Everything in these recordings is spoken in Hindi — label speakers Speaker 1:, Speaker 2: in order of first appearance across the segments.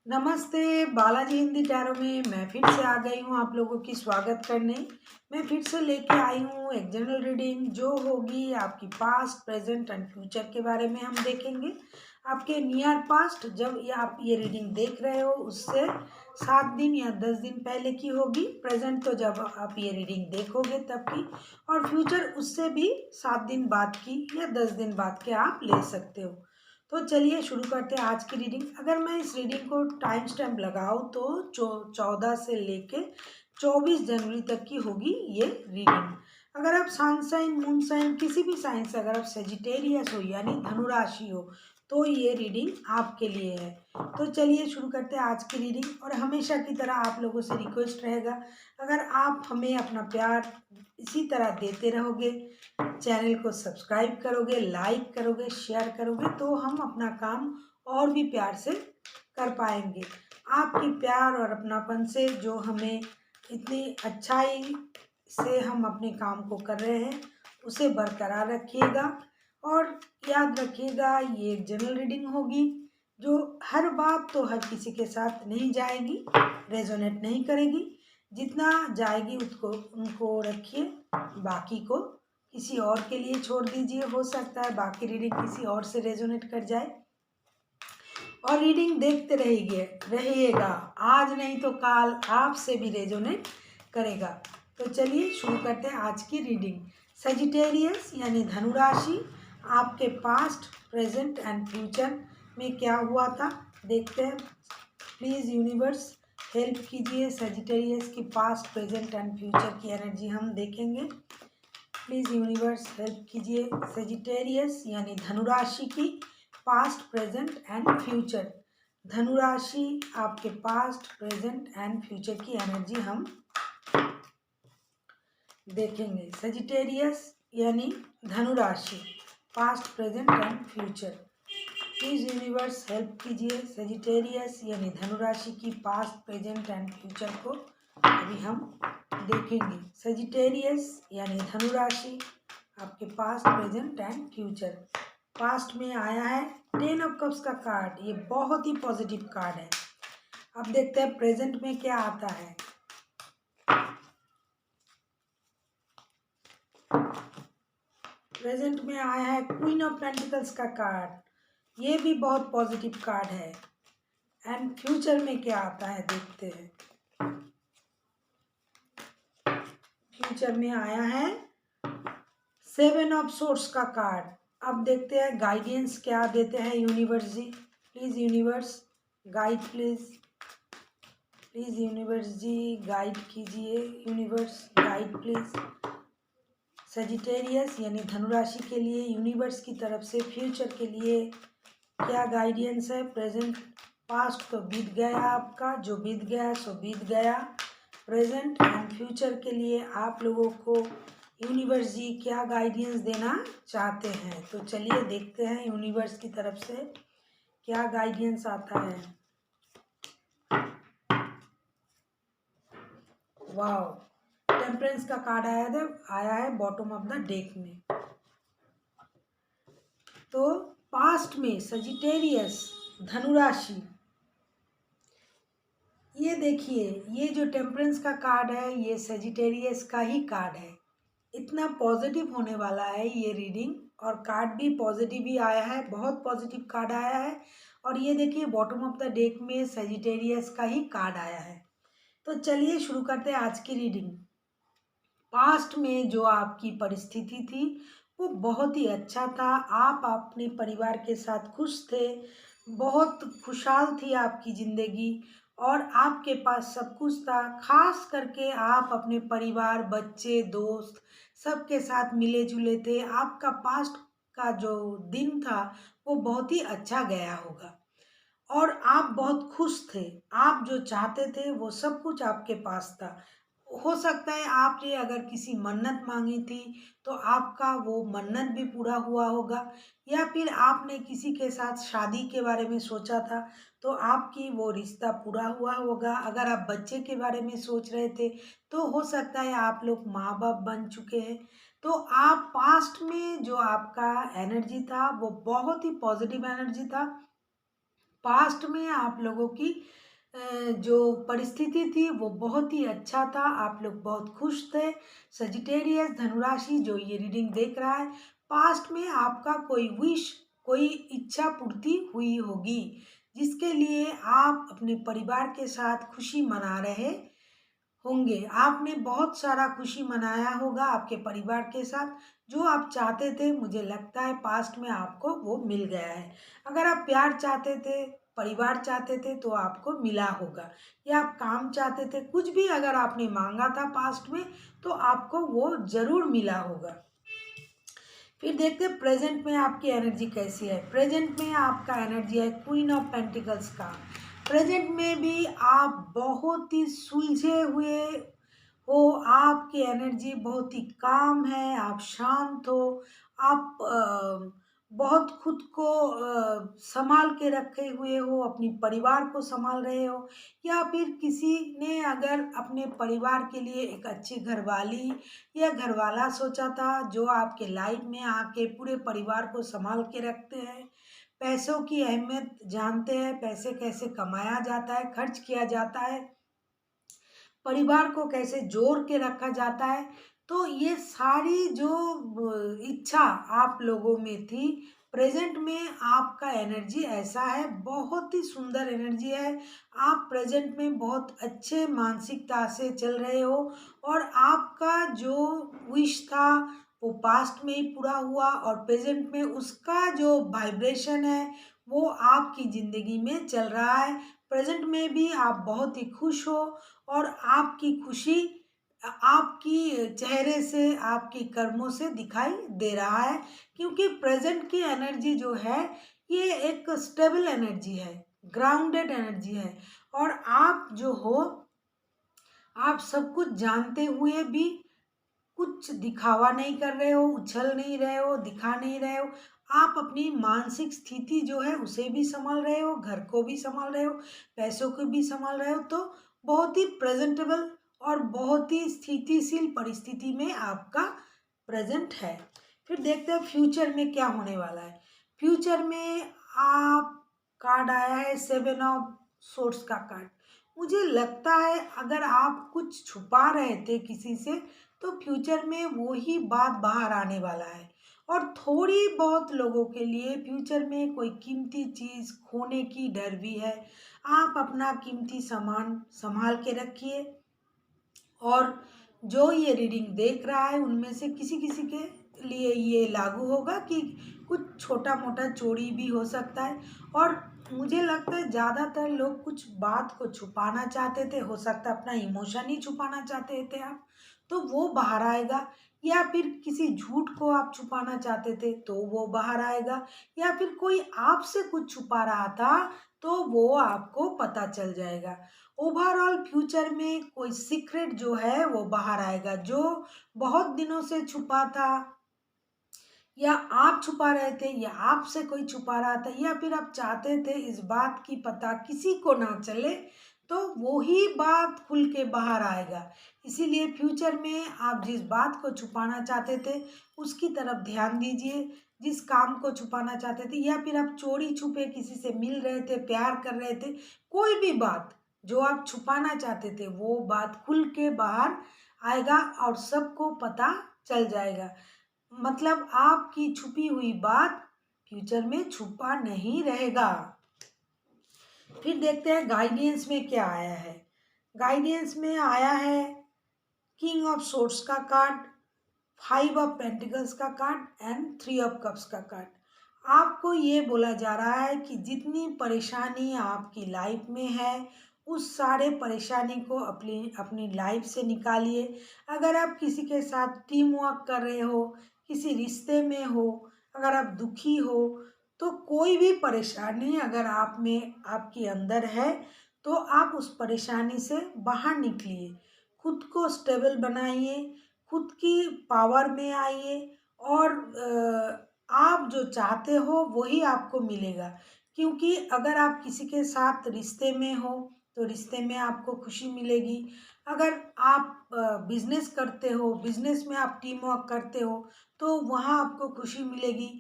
Speaker 1: नमस्ते, बालाजी हिंदी टैरो में मैं फिर से आ गई हूँ आप लोगों की स्वागत करने। मैं फिर से लेके आई हूँ एक जनरल रीडिंग जो होगी आपकी पास्ट, प्रेजेंट एंड फ्यूचर के बारे में हम देखेंगे। आपके नियर पास्ट जब ये आप ये रीडिंग देख रहे हो उससे 7 दिन या 10 दिन पहले की होगी। प्रेजेंट तो जब आप ये रीडिंग देखोगे तब की, और फ्यूचर उससे भी 7 दिन बाद की या 10 दिन बाद के आप ले सकते हो। तो चलिए शुरू करते हैं आज की रीडिंग। अगर मैं इस रीडिंग को टाइम स्टैम्प लगाऊं तो 14 से लेके 24 जनवरी तक की होगी ये रीडिंग। अगर आप सन साइन, मून साइन, किसी भी साइन से अगर आप सेजिटेरियस हो यानी धनु राशि हो तो ये रीडिंग आपके लिए है। तो चलिए शुरू करते हैं आज की रीडिंग। और हमेशा की तरह आप लोगों से रिक्वेस्ट रहेगा, अगर आप हमें अपना प्यार इसी तरह देते रहोगे, चैनल को सब्सक्राइब करोगे, लाइक करोगे, शेयर करोगे तो हम अपना काम और भी प्यार से कर पाएंगे। आपके प्यार और अपनापन से जो हमें इतनी अच्छाई से हम अपने काम को कर रहे हैं उसे बरकरार रखिएगा। और याद रखिएगा ये एक जनरल रीडिंग होगी जो हर बात तो हर किसी के साथ नहीं जाएगी, रेजोनेट नहीं करेगी। जितना जाएगी उसको उनको रखिए, बाकी को किसी और के लिए छोड़ दीजिए। हो सकता है बाकी रीडिंग किसी और से रेजोनेट कर जाए। और रीडिंग देखते रहिएगा, आज नहीं तो काल आपसे भी रेजोनेट करेगा। तो चलिए शुरू करते हैं आज की रीडिंग। सजिटेरियस यानी धनु राशि, आपके पास्ट, प्रेजेंट एंड फ्यूचर में क्या हुआ था देखते हैं। प्लीज़ यूनिवर्स हेल्प कीजिए। सजिटेरियस की पास्ट, प्रेजेंट एंड फ्यूचर की एनर्जी हम देखेंगे। प्लीज़ यूनिवर्स हेल्प कीजिए। सेजिटेरियस यानी धनुराशि की पास्ट, प्रेजेंट एंड फ्यूचर। धनुराशि आपके पास्ट, प्रेजेंट एंड फ्यूचर की एनर्जी हम देखेंगे। सेजिटेरियस यानी धनुराशि, past, present and future. Please universe help कीजिए। सेजिटेरियस यानी धनुराशि की पास्ट, प्रेजेंट एंड फ्यूचर को अभी हम देखेंगे। सेजिटेरियस यानी धनुराशि, आपके past, present and future. Past में आया है 10 ऑफ कप्स का कार्ड, ये बहुत ही पॉजिटिव कार्ड है। अब देखते हैं प्रेजेंट में क्या आता है। प्रेजेंट में आया है क्वीन ऑफ पेंटिकल्स का कार्ड, ये भी बहुत पॉजिटिव कार्ड है। एंड फ्यूचर में क्या आता है देखते हैं। फ्यूचर में आया है 7 ऑफ सोर्ड्स का कार्ड। अब देखते हैं गाइडेंस क्या देते हैं universe ji. Please universe guide, please universe ji guide कीजिए। Universe guide please. सजिटेरियस यानी धनुराशि के लिए यूनिवर्स की तरफ से फ्यूचर के लिए क्या गाइडेंस है। प्रेजेंट, पास्ट तो बीत गया आपका, जो बीत गया सो बीत गया। प्रेजेंट एंड फ्यूचर के लिए आप लोगों को यूनिवर्स जी क्या गाइडेंस देना चाहते हैं। तो चलिए देखते हैं यूनिवर्स की तरफ से क्या गाइडेंस आता है। वाह, टेम्परेंस का कार्ड आया है बॉटम ऑफ द डेक में। तो पास्ट में सजिटेरियस धनुराशि, ये देखिए ये जो टेम्परेंस का कार्ड है ये सजिटेरियस का ही कार्ड है। इतना पॉजिटिव होने वाला है ये रीडिंग, और कार्ड भी पॉजिटिव ही आया है, बहुत पॉजिटिव कार्ड आया है। और ये देखिए बॉटम ऑफ द डेक में सजिटेरियस का ही कार्ड आया है। तो चलिए शुरू करते हैं आज की रीडिंग। पास्ट में जो आपकी परिस्थिति थी वो बहुत ही अच्छा था। आप अपने परिवार के साथ खुश थे, बहुत खुशहाल थी आपकी ज़िंदगी, और आपके पास सब कुछ था। खास करके आप अपने परिवार, बच्चे, दोस्त सबके साथ मिले जुले थे। आपका पास्ट का जो दिन था वो बहुत ही अच्छा गया होगा, और आप बहुत खुश थे। आप जो चाहते थे वो सब कुछ आपके पास था। हो सकता है आपने अगर किसी मन्नत मांगी थी तो आपका वो मन्नत भी पूरा हुआ होगा, या फिर आपने किसी के साथ शादी के बारे में सोचा था तो आपकी वो रिश्ता पूरा हुआ होगा। अगर आप बच्चे के बारे में सोच रहे थे तो हो सकता है आप लोग माँ बाप बन चुके हैं। तो आप पास्ट में जो आपका एनर्जी था वो बहुत ही पॉजिटिव एनर्जी था। पास्ट में आप लोगों की जो परिस्थिति थी वो बहुत ही अच्छा था, आप लोग बहुत खुश थे। सजिटेरियस धनुराशि जो ये रीडिंग देख रहा है, पास्ट में आपका कोई विश, कोई इच्छा पूर्ति हुई होगी, जिसके लिए आप अपने परिवार के साथ खुशी मना रहे होंगे। आपने बहुत सारा खुशी मनाया होगा आपके परिवार के साथ। जो आप चाहते थे, मुझे लगता है पास्ट में आपको वो मिल गया है। अगर आप प्यार चाहते थे, परिवार चाहते थे, तो आपको मिला होगा। या आप काम चाहते थे, कुछ भी अगर आपने मांगा था पास्ट में, तो आपको वो ज़रूर मिला होगा। फिर देखते हैं प्रेजेंट में आपकी एनर्जी कैसी है। प्रेजेंट में आपका एनर्जी है क्वीन ऑफ पेंटिकल्स का। प्रेजेंट में भी आप बहुत ही सुलझे हुए हो, आपकी एनर्जी बहुत ही काम है, आप शांत हो, आप बहुत खुद को संभाल के रखे हुए हो, अपनी परिवार को संभाल रहे हो। या फिर किसी ने अगर अपने परिवार के लिए एक अच्छी घरवाली या घरवाला सोचा था, जो आपके लाइफ में आके पूरे परिवार को संभाल के रखते हैं, पैसों की अहमियत जानते हैं, पैसे कैसे कमाया जाता है, खर्च किया जाता है, परिवार को कैसे जोड़ के रखा जाता है। तो ये सारी जो इच्छा आप लोगों में थी, प्रेजेंट में आपका एनर्जी ऐसा है, बहुत ही सुंदर एनर्जी है। आप प्रेजेंट में बहुत अच्छे मानसिकता से चल रहे हो, और आपका जो विश था वो पास्ट में ही पूरा हुआ, और प्रेजेंट में उसका जो वाइब्रेशन है वो आपकी ज़िंदगी में चल रहा है। प्रेजेंट में भी आप बहुत ही खुश हो, और आपकी खुशी आपकी चेहरे से, आपके कर्मों से दिखाई दे रहा है। क्योंकि प्रेजेंट की एनर्जी जो है, ये एक स्टेबल एनर्जी है, ग्राउंडेड एनर्जी है। और आप जो हो, आप सब कुछ जानते हुए भी कुछ दिखावा नहीं कर रहे हो, उछल नहीं रहे हो, दिखा नहीं रहे हो। आप अपनी मानसिक स्थिति जो है उसे भी संभाल रहे हो, घर को भी संभाल रहे हो, पैसों को भी संभाल रहे हो। तो बहुत ही प्रेजेंटेबल और बहुत ही स्थितिशील परिस्थिति में आपका प्रेजेंट है। फिर देखते हैं फ्यूचर में क्या होने वाला है। फ्यूचर में आप कार्ड आया है 7 ऑफ सोर्ट्स का कार्ड। मुझे लगता है अगर आप कुछ छुपा रहे थे किसी से, तो फ्यूचर में वो ही बात बाहर आने वाला है। और थोड़ी बहुत लोगों के लिए फ्यूचर में कोई कीमती चीज़ खोने की डर भी है। आप अपना कीमती सामान संभाल के रखिए। और जो ये रीडिंग देख रहा है, उनमें से किसी किसी के लिए ये लागू होगा कि कुछ छोटा मोटा चोरी भी हो सकता है। और मुझे लगता है ज़्यादातर लोग कुछ बात को छुपाना चाहते थे, हो सकता है अपना इमोशन ही छुपाना चाहते थे आप, तो वो बाहर आएगा। या फिर किसी झूठ को आप छुपाना चाहते थे, तो वो बाहर आएगा। या फिर कोई आपसे कुछ छुपा रहा था, तो वो आपको पता चल जाएगा। ओवरऑल फ्यूचर में कोई सीक्रेट जो है वो बाहर आएगा, जो बहुत दिनों से छुपा था, या आप छुपा रहे थे, या आपसे कोई छुपा रहा था, या फिर आप चाहते थे इस बात की पता किसी को ना चले, तो वो ही बात खुल के बाहर आएगा। इसीलिए फ्यूचर में आप जिस बात को छुपाना चाहते थे उसकी तरफ ध्यान दीजिए। जिस काम को छुपाना चाहते थे, या फिर आप चोरी छुपे किसी से मिल रहे थे, प्यार कर रहे थे, कोई भी बात जो आप छुपाना चाहते थे, वो बात खुल के बाहर आएगा और सबको पता चल जाएगा। मतलब आपकी छुपी हुई बात फ्यूचर में छुपा नहीं रहेगा। फिर देखते हैं गाइडेंस में क्या आया है। गाइडेंस में आया है किंग ऑफ सोर्ट्स का कार्ड, 5 ऑफ पेंटिकल्स का कार्ड एंड 3 ऑफ कप्स का कार्ड। आपको ये बोला जा रहा है कि जितनी परेशानी आपकी लाइफ में है, उस सारे परेशानी को अपनी अपनी लाइफ से निकालिए। अगर आप किसी के साथ टीम वर्क कर रहे हो, किसी रिश्ते में हो, अगर आप दुखी हो, तो कोई भी परेशानी अगर आप में आपके अंदर है, तो आप उस परेशानी से बाहर निकलिए। खुद को स्टेबल बनाइए, खुद की पावर में आइए, और आप जो चाहते हो वही आपको मिलेगा। क्योंकि अगर आप किसी के साथ रिश्ते में हो, तो रिश्ते में आपको खुशी मिलेगी। अगर आप बिजनेस करते हो, बिजनेस में आप टीम वर्क करते हो, तो वहाँ आपको खुशी मिलेगी।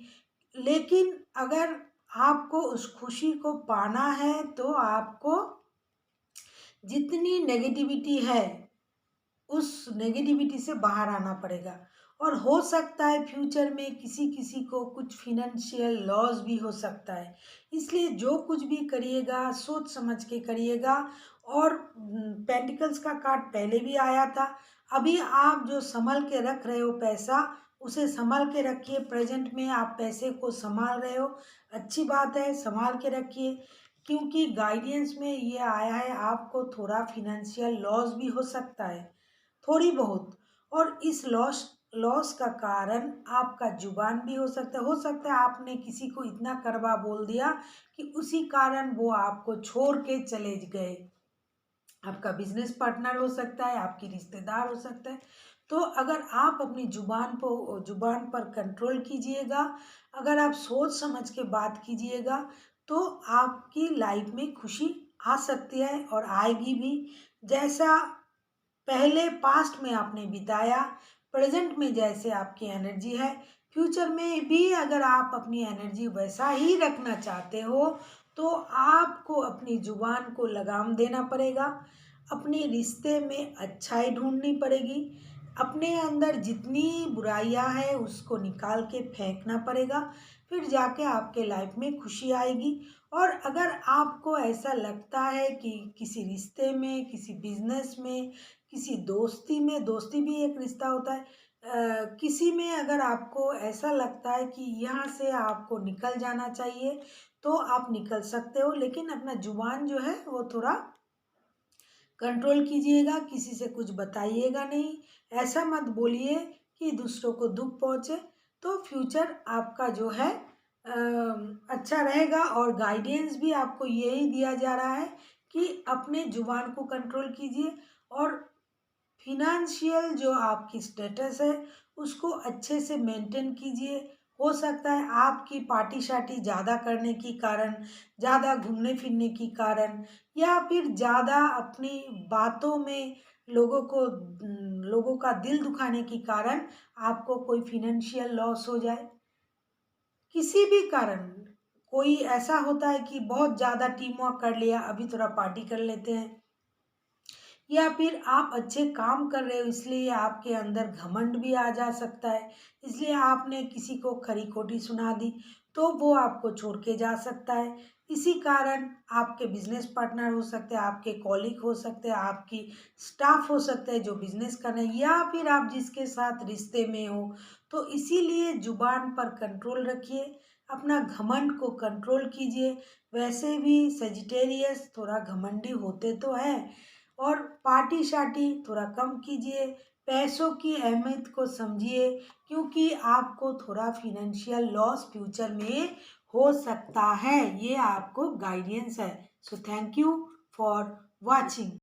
Speaker 1: लेकिन अगर आपको उस खुशी को पाना है तो आपको जितनी नेगेटिविटी है उस नेगेटिविटी से बाहर आना पड़ेगा। और हो सकता है फ्यूचर में किसी किसी को कुछ फिनेंशियल लॉस भी हो सकता है, इसलिए जो कुछ भी करिएगा सोच समझ के करिएगा। और पेंटिकल्स का कार्ड पहले भी आया था। अभी आप जो संभल के रख रहे हो पैसा, उसे संभाल के रखिए। प्रेजेंट में आप पैसे को संभाल रहे हो, अच्छी बात है, संभाल के रखिए। क्योंकि गाइडेंस में ये आया है आपको थोड़ा फिनेंशियल लॉस भी हो सकता है, थोड़ी बहुत। और इस लॉस लॉस का कारण आपका जुबान भी हो सकता है आपने किसी को इतना कड़वा बोल दिया कि उसी कारण वो आपको छोड़ के चले गए। आपका बिजनेस पार्टनर हो सकता है, आपकी रिश्तेदार हो सकता है। तो अगर आप अपनी जुबान पर कंट्रोल कीजिएगा, अगर आप सोच समझ के बात कीजिएगा, तो आपकी लाइफ में खुशी आ सकती है और आएगी भी। जैसा पहले पास्ट में आपने बिताया, प्रेजेंट में जैसे आपकी एनर्जी है, फ्यूचर में भी अगर आप अपनी एनर्जी वैसा ही रखना चाहते हो, तो आपको अपनी जुबान को लगाम देना पड़ेगा। अपने रिश्ते में अच्छाई ढूंढनी पड़ेगी। अपने अंदर जितनी बुराइयां हैं उसको निकाल के फेंकना पड़ेगा। फिर जाके आपके लाइफ में खुशी आएगी। और अगर आपको ऐसा लगता है कि किसी रिश्ते में, किसी बिजनेस में, किसी दोस्ती में, दोस्ती भी एक रिश्ता होता है, किसी में अगर आपको ऐसा लगता है कि यहाँ से आपको निकल जाना चाहिए, तो आप निकल सकते हो। लेकिन अपना जुबान जो है वो थोड़ा कंट्रोल कीजिएगा, किसी से कुछ बताइएगा नहीं। ऐसा मत बोलिए कि दूसरों को दुख पहुँचे। तो फ्यूचर आपका जो है अच्छा रहेगा। और गाइडेंस भी आपको यही दिया जा रहा है कि अपने जुबान को कंट्रोल कीजिए और फिनेंशियल जो आपकी स्टेटस है उसको अच्छे से मेंटेन कीजिए। हो सकता है आपकी पार्टी शार्टी ज़्यादा करने के कारण, ज़्यादा घूमने फिरने के कारण, या फिर ज़्यादा अपनी बातों में लोगों का दिल दुखाने के कारण आपको कोई फिनेंशियल लॉस हो जाए। किसी भी कारण कोई ऐसा होता है कि बहुत ज़्यादा टीम वर्क कर लिया, अभी थोड़ा पार्टी कर लेते हैं, या फिर आप अच्छे काम कर रहे हो इसलिए आपके अंदर घमंड भी आ जा सकता है, इसलिए आपने किसी को खरी खोटी सुना दी, तो वो आपको छोड़ के जा सकता है। इसी कारण आपके बिजनेस पार्टनर हो सकते हैं, आपके कॉलीग हो सकते हैं, आपकी स्टाफ हो सकते हैं जो बिजनेस कर रहे हैं, या फिर आप जिसके साथ रिश्ते में हो। तो इसीलिए जुबान पर कंट्रोल रखिए, अपना घमंड को कंट्रोल कीजिए। वैसे भी सेजिटेरियस थोड़ा घमंडी होते तो हैं। और पार्टी शार्टी थोड़ा कम कीजिए, पैसों की अहमियत को समझिए, क्योंकि आपको थोड़ा फिनेंशियल लॉस फ्यूचर में हो सकता है। ये आपको गाइडेंस है। So thank you for watching.